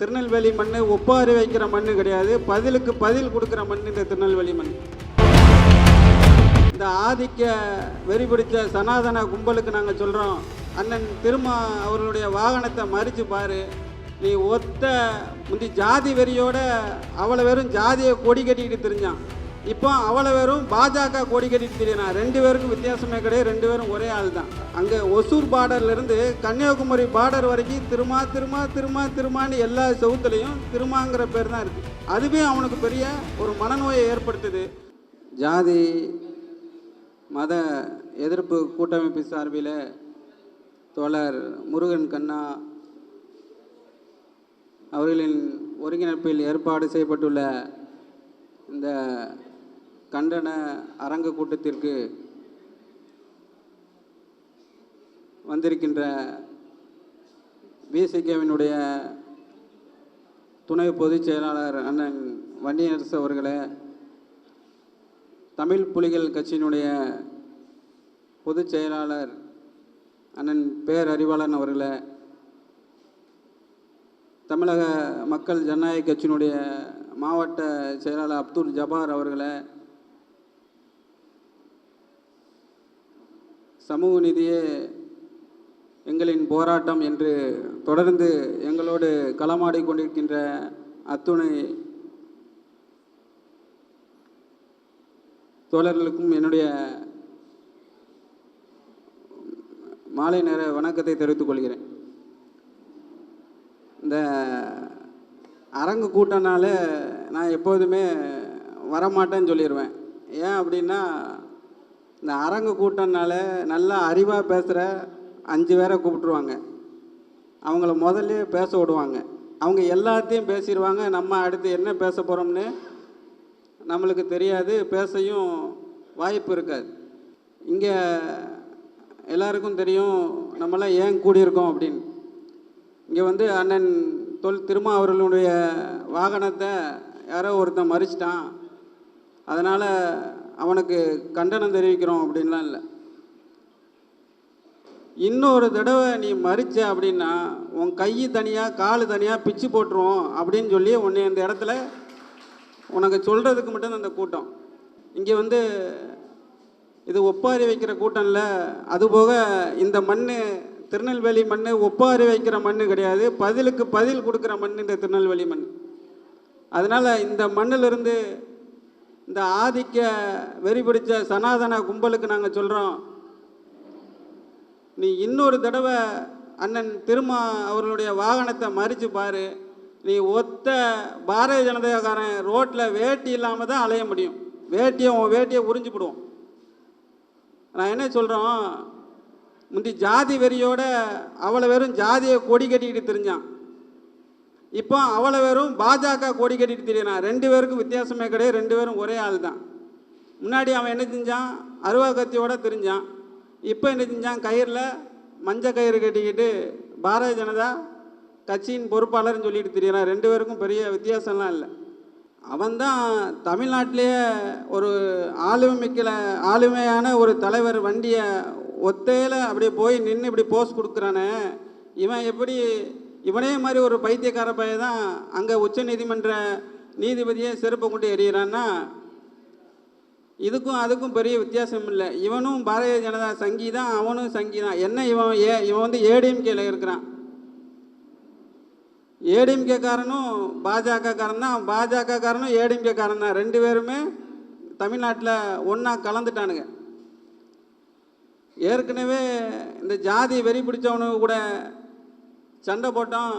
திருநெல்வேலி மண் ஒப்பாரி வைக்கிற மண் கிடையாது, பதிலுக்கு பதில் கொடுக்குற மண் இந்த திருநெல்வேலி மண். இந்த ஆதிக்க வெறி பிடிச்ச சனாதன கும்பலுக்கு நாங்கள் சொல்கிறோம், அண்ணன் திருமா அவர்களுடைய வாகனத்தை மறித்து பாரு. நீ ஒத்த முந்தி ஜாதி வெறியோட அவளை வெறும் ஜாதியை கொடி கட்டிக்கிட்டு தெரிஞ்சான், இப்போ அவளை வெறும் பாஜக கொடி கட்டிட்டு தெரியணும். ரெண்டு பேருக்கும் வித்தியாசமே கிடையாது, ரெண்டு பேரும் ஒரே ஆள் தான். அங்கே ஒசூர் பார்டர்லேருந்து கன்னியாகுமரி பார்டர் வரைக்கும் திருமா திருமா திருமா திருமான்னு எல்லா செவுத்துலையும் திருமாங்கிற பேர் தான் இருக்குது. அதுவே அவனுக்கு பெரிய ஒரு மனநோயை ஏற்படுத்துது. ஜாதி மத எதிர்ப்பு கூட்டமைப்பு சார்பில் தோழர் முருகன் கண்ணா அவர்களின் ஒருங்கிணைப்பில் ஏற்பாடு செய்யப்பட்டுள்ள இந்த கண்டன அரங்கு கூட்டத்திற்கு வந்திருக்கின்ற விசிகேவினுடைய துணை பொதுச் செயலாளர் அண்ணன் வன்னியரசு அவர்களே, தமிழ் புலிகள் கட்சியினுடைய பொதுச் செயலாளர் அண்ணன் பேரறிவாளன் அவர்களே, தமிழக மக்கள் ஜனநாயக கட்சியினுடைய மாவட்ட செயலாளர் அப்துல் ஜபார் அவர்களே, சமூக நீதியே எங்களின் போராட்டம் என்று தொடர்ந்து எங்களோடு களமாடி கொண்டிருக்கின்ற அத்துணை தோழர்களுக்கும் என்னுடைய மாலை நேர வணக்கத்தை தெரிவித்துக் கொள்கிறேன். இந்த அரங்கு கூட்டனால நான் எப்போதுமே வரமாட்டேன்னு சொல்லிடுவேன். ஏன் அப்படின்னா, இந்த அரங்கு கூட்டனால நல்லா அறிவாக பேசுகிற 5 பேரை கூப்பிட்ருவாங்க, அவங்கள முதல்ல பேச விடுவாங்க, அவங்க எல்லாத்தையும் பேசிடுவாங்க. நம்ம அடுத்து என்ன பேச போகிறோம்னு நம்மளுக்கு தெரியாது, பேசையும் வாய்ப்பு இருக்காது. இங்கே எல்லாருக்கும் தெரியும் நம்மளாம் ஏன் கூடியிருக்கோம் அப்படின்னு. இங்கே வந்து அண்ணன் திருமா அவர்களுடைய வாகனத்தை யாரோ ஒருத்தன் மறிச்சிட்டான், அதனால் அவனுக்கு கண்டனம் தெரிவிக்கிறோம் அப்படின்லாம் இல்லை. இன்னொரு தடவை நீ மறிச்ச அப்படின்னா உன் கை தனியாக கால் தனியாக பிச்சு போட்டுருவோம் அப்படின்னு சொல்லி உன்னை இந்த இடத்துல உனக்கு சொல்கிறதுக்கு மட்டும் அந்த கூட்டம். இங்கே வந்து இது ஒப்பாரி வைக்கிற கூட்டம் இல்லை. அதுபோக இந்த மண் திருநெல்வேலி மண் ஒப்பாரி வைக்கிற மண் கிடையாது, பதிலுக்கு பதில் கொடுக்குற மண் இந்த திருநெல்வேலி மண். அதனால் இந்த மண்ணிலிருந்து இந்த ஆதிக்க வெறி பிடிச்ச சனாதன கும்பலுக்கு நாங்கள் சொல்கிறோம், நீ இன்னொரு தடவை அண்ணன் திருமா அவர்களுடைய வாகனத்தை மறித்து பாரு. நீ ஒத்த பாரதிய ஜனதாக்காரன் ரோட்டில் வேட்டி இல்லாமல் தான் அலைய முடியும், உன் வேட்டியை உறிஞ்சிவிடுவோம். நான் என்ன சொல்கிறோம், முந்தி ஜாதி வெறியோட அவளை வெறும் ஜாதியை கொடி கட்டிக்கிட்டு தெரிஞ்சான், இப்போ அவளை வெறும் பாஜக கொடி கட்டிட்டு தெரியணும். ரெண்டு பேருக்கும் வித்தியாசமே கிடையாது, ரெண்டு பேரும் ஒரே ஆள் தான். முன்னாடி அவன் என்ன செஞ்சான், அருவா கத்தியோட தெரிஞ்சான், இப்போ என்ன செஞ்சான், கயிறில் மஞ்சள் கயிறு கட்டிக்கிட்டு பாரதிய ஜனதா கட்சியின் பொறுப்பாளர்னு சொல்லிட்டு தெரியறான். ரெண்டு பேருக்கும் பெரிய வித்தியாசம்லாம் இல்லை. அவன்தான் தமிழ்நாட்டிலேயே ஒரு ஆளுமையான ஒரு தலைவர் வண்டியை ஒத்தையில் அப்படியே போய் நின்று இப்படி போஸ் கொடுக்குறானே, இவன் எப்படி இவனே மாதிரி ஒரு பைத்தியக்கார பையன் தான் அங்கே உச்ச நீதிமன்ற நீதிபதியை செருப்பை கொண்டு எறிகிறான்னா, இதுக்கும் அதுக்கும் பெரிய வித்தியாசம் இல்லை. இவனும் பாரதிய ஜனதா சங்கி தான், அவனும் சங்கி தான். என்ன இவன் வந்து ஏடிஎம்கேல இருக்கிறான், ஏடிஎம்கே காரனும் பாஜக காரன் தான், பாஜக காரனும் ஏடிஎம்கே காரன் தான். ரெண்டு பேருமே தமிழ்நாட்டில் ஒன்றா கலந்துட்டானுங்க. ஏற்கனவே இந்த ஜாதி வெறி பிடிச்சவனுக்கு கூட சண்டை போட்டோம்,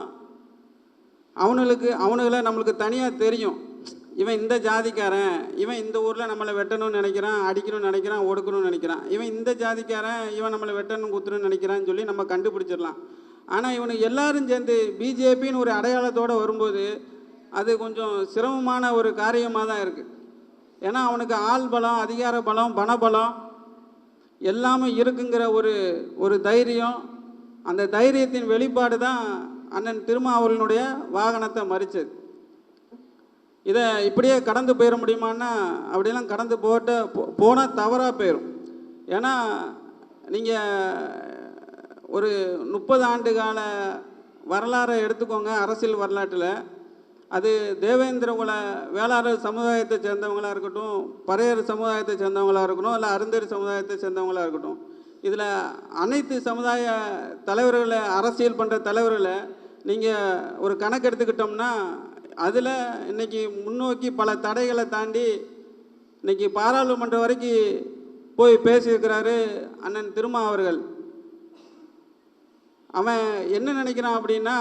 அவனுங்களை நம்மளுக்கு தனியாக தெரியும். இவன் இந்த ஜாதிக்காரன், இவன் இந்த ஊரில் நம்மளை வெட்டணும்னு நினைக்கிறான், அடிக்கணும்னு நினைக்கிறான், ஒடுக்கணும்னு நினைக்கிறான், இவன் இந்த ஜாதிக்காரன், இவன் நம்மளை வெட்டணும் குத்துணும்னு நினைக்கிறான்னு சொல்லி நம்ம கண்டுபிடிச்சிடலாம். ஆனால் இவனுக்கு எல்லாரும் சேர்ந்து பிஜேபின்னு ஒரு அடையாளத்தோடு வரும்போது அது கொஞ்சம் சிரமமான ஒரு காரியமாக தான் இருக்குது. ஏன்னா அவனுக்கு ஆள் பலம், அதிகார பலம், பணபலம் எல்லாமே இருக்குங்கிற ஒரு தைரியம். அந்த தைரியத்தின் வெளிப்பாடு தான் அண்ணன் திருமா அவர்களுடைய வாகனத்தை மறிச்சது. இதை இப்படியே கடந்து போயிட முடியுமான்னா, அப்படியெல்லாம் கடந்து போனால் தவறாக போயிடும். ஏன்னா நீங்கள் ஒரு 30 ஆண்டு கால வரலாறை எடுத்துக்கோங்க. அரசியல் வரலாற்றில் அது தேவேந்திர குல வேளாளர் சமுதாயத்தை சேர்ந்தவங்களாக இருக்கட்டும், பறையர் சமுதாயத்தை சேர்ந்தவங்களாக இருக்கட்டும், இல்லை அருந்தர் சமுதாயத்தை சேர்ந்தவங்களாக இருக்கட்டும், இதில் அனைத்து சமுதாய தலைவர்களை, அரசியல் பண்ணுற தலைவர்களை நீங்கள் ஒரு கணக்கு எடுத்துக்கிட்டோம்னா அதில் இன்றைக்கி முன்னோக்கி பல தடைகளை தாண்டி இன்றைக்கி பாராளுமன்றம் வரைக்கும் போய் பேசியிருக்கிறாரு அண்ணன் திருமா அவர்கள். அவன் என்ன நினைக்கிறான் அப்படின்னா,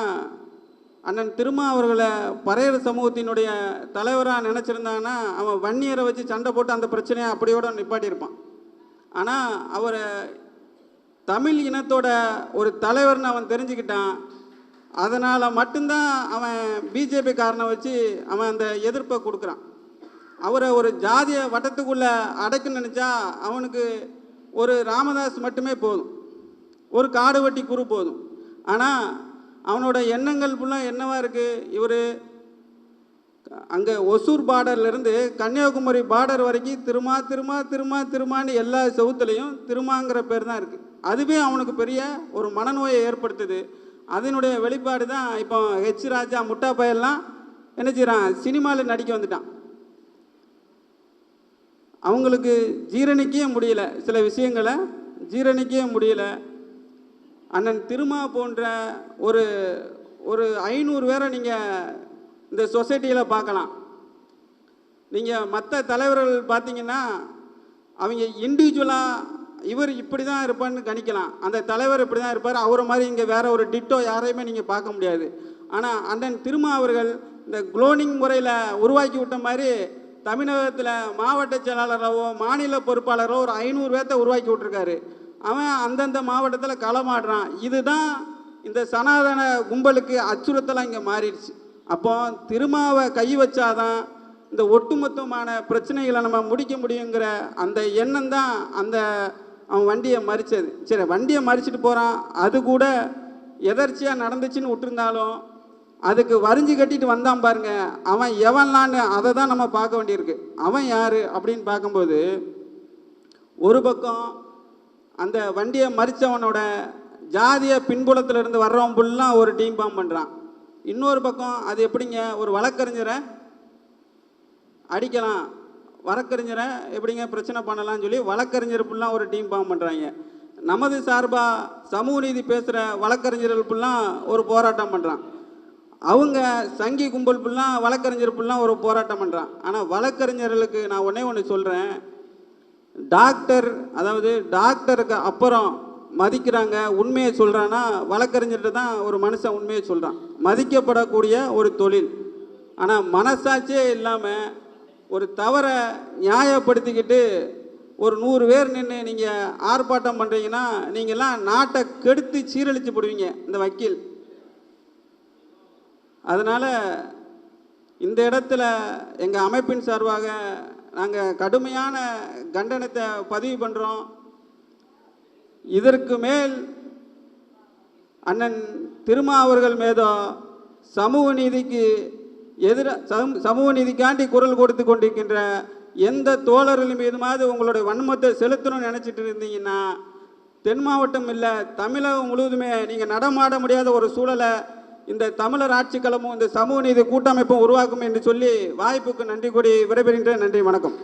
அண்ணன் திருமா அவர்களை பறையர் சமூகத்தினுடைய தலைவராக நினச்சிருந்தாங்கன்னா அவன் வன்னியரை வச்சு சண்டை போட்டு அந்த பிரச்சனையை அப்படியோட நிப்பாட்டியிருப்பான். ஆனால் அவரை தமிழ் இனத்தோட ஒரு தலைவர்னு அவன் தெரிஞ்சுக்கிட்டான். அதனால் மட்டும்தான் அவன் பிஜேபி காரனை வச்சு அவன் அந்த எதிர்ப்பை கொடுக்குறான். அவரை ஒரு ஜாதிய வட்டத்துக்குள்ளே அடைக்க நினச்சா அவனுக்கு ஒரு ராமதாஸ் மட்டுமே போதும், ஒரு காடு வெட்டி குரு போதும். ஆனால் அவனோட எண்ணங்கள் ஃபுல்லாக என்னவா இருக்குது, இவர் அங்கே ஒசூர் பார்டர்லேருந்து கன்னியாகுமரி பார்டர் வரைக்கும் திருமா திருமா திருமா திருமான்னு எல்லா செவுத்துலேயும் திருமாங்கிற பேர் தான் இருக்குது. அதுவே அவனுக்கு பெரிய ஒரு மனநோயை ஏற்படுத்துது. அதனுடைய வெளிப்பாடு தான் இப்போ ஹெச் ராஜா முட்டா பையெல்லாம் என்ன செய்கிறான், சினிமாவில் நடிக்க வந்துட்டான். அவங்களுக்கு ஜீரணிக்கவே முடியல, சில விஷயங்களை ஜீரணிக்கவே முடியல. அண்ணன் திருமா போன்ற ஒரு ஒரு 500 பேரை நீங்கள் இந்த சொசைட்டியில் பார்க்கலாம். நீங்கள் மற்ற தலைவர்கள் பார்த்தீங்கன்னா அவங்க இண்டிவிஜுவலாக இவர் இப்படி தான் இருப்பான்னு கணிக்கலாம், அந்த தலைவர் இப்படி தான் இருப்பார், அவரை மாதிரி இங்கே வேற ஒரு டிட்டோ யாரையுமே நீங்கள் பார்க்க முடியாது. ஆனால் அண்ணன் திருமா அவர்கள் இந்த குளோனிங் முறையில் உருவாக்கி விட்ட மாதிரி தமிழகத்தில் மாவட்ட செயலாளராகவோ மாநில பொறுப்பாளரோ ஒரு 500 பேர்த்தை உருவாக்கி விட்டுருக்காரு. அவன் அந்தந்த மாவட்டத்தில் களமாடுறான். இதுதான் இந்த சனாதன கும்பலுக்கு அச்சுறுத்தலாக இங்கே மாறிடுச்சு. அப்போ திருமாவை கை வச்சாதான் இந்த ஒட்டுமொத்தமான பிரச்சனைகளை நம்ம முடிக்க முடியுங்கிற அந்த எண்ணம் தான் அந்த அவன் வண்டியை மறிச்சது. சரி, வண்டியை மறிச்சிட்டு போகிறான், அது கூட எதர்ச்சியாக நடந்துச்சுன்னு விட்டுருந்தாலும் அதுக்கு வரிஞ்சு கட்டிட்டு வந்தான் பாருங்க, அவன் எவன்லான்னு அதை தான் நம்ம பார்க்க வேண்டியிருக்கு. அவன் யார் அப்படின்னு பார்க்கும்போது ஒரு பக்கம் அந்த வண்டியை மறித்தவனோட ஜாதிய பின்புலத்திலிருந்து வர்றவன் ஃபுல்லாக ஒரு டீம் ஃபார்ம் பண்ணுறான். இன்னொரு பக்கம் அது எப்படிங்க, ஒரு வழக்கறிஞரை அடிக்கலாம், வழக்கறிஞரை எப்படிங்க பிரச்சனை பண்ணலாம்னு சொல்லி வழக்கறிஞர் ஃபுல்லாக ஒரு டீம் ஃபார்ம் பண்ணுறாங்க. நமது சார்பாக சமூக நீதி பேசுகிற வழக்கறிஞர்கள் ஃபுல்லாக ஒரு போராட்டம் பண்ணுறான். அவங்க சங்கி கும்பல் ஃபுல்லாக வழக்கறிஞர் ஃபுல்லாக ஒரு போராட்டம் பண்ணுறான். ஆனால் வழக்கறிஞர்களுக்கு நான் ஒன்று சொல்கிறேன், டாக்டர், அதாவது டாக்டருக்கு அப்புறம் மதிக்கிறாங்க, உண்மையை சொல்கிறான்னா வழக்கறிஞர்கிட்ட தான் ஒரு மனுஷன் உண்மையை சொல்கிறான், மதிக்கப்படக்கூடிய ஒரு தொழில். ஆனால் மனசாட்சியே இல்லாமல் ஒரு தவறை நியாயப்படுத்திக்கிட்டு ஒரு 100 பேர் நின்று நீங்கள் ஆர்ப்பாட்டம் பண்ணுறீங்கன்னா நீங்கள்லாம் நாட்டை கெடுத்து சீரழிச்சு போடுவீங்க இந்த வக்கீல். அதனால் இந்த இடத்துல எங்கள் அமைப்பின் சார்பாக நாங்கள் கடுமையான கண்டனத்தை பதிவு பண்ணுறோம். இதற்கு மேல் அண்ணன் திருமா அவர்கள் மீதோ சமூக நீதிக்கு சமூக நீதிக்காண்டி குரல் கொடுத்து கொண்டிருக்கின்ற எந்த தோழர்கள் மீதுமாவது உங்களுடைய வன்மத்தை செலுத்தணும்னு நினச்சிட்டு இருந்தீங்கன்னா தென் மாவட்டம் இல்லை தமிழகம் முழுவதுமே நீங்கள் நடமாட முடியாத ஒரு சூழலை இந்த தமிழர் ஆட்சிக்களமும் இந்த சமூக நீதி கூட்டமைப்பும் உருவாக்கும் என்று சொல்லி வாய்ப்புக்கு நன்றி கூறி விடைபெறுகின்றேன். நன்றி, வணக்கம்.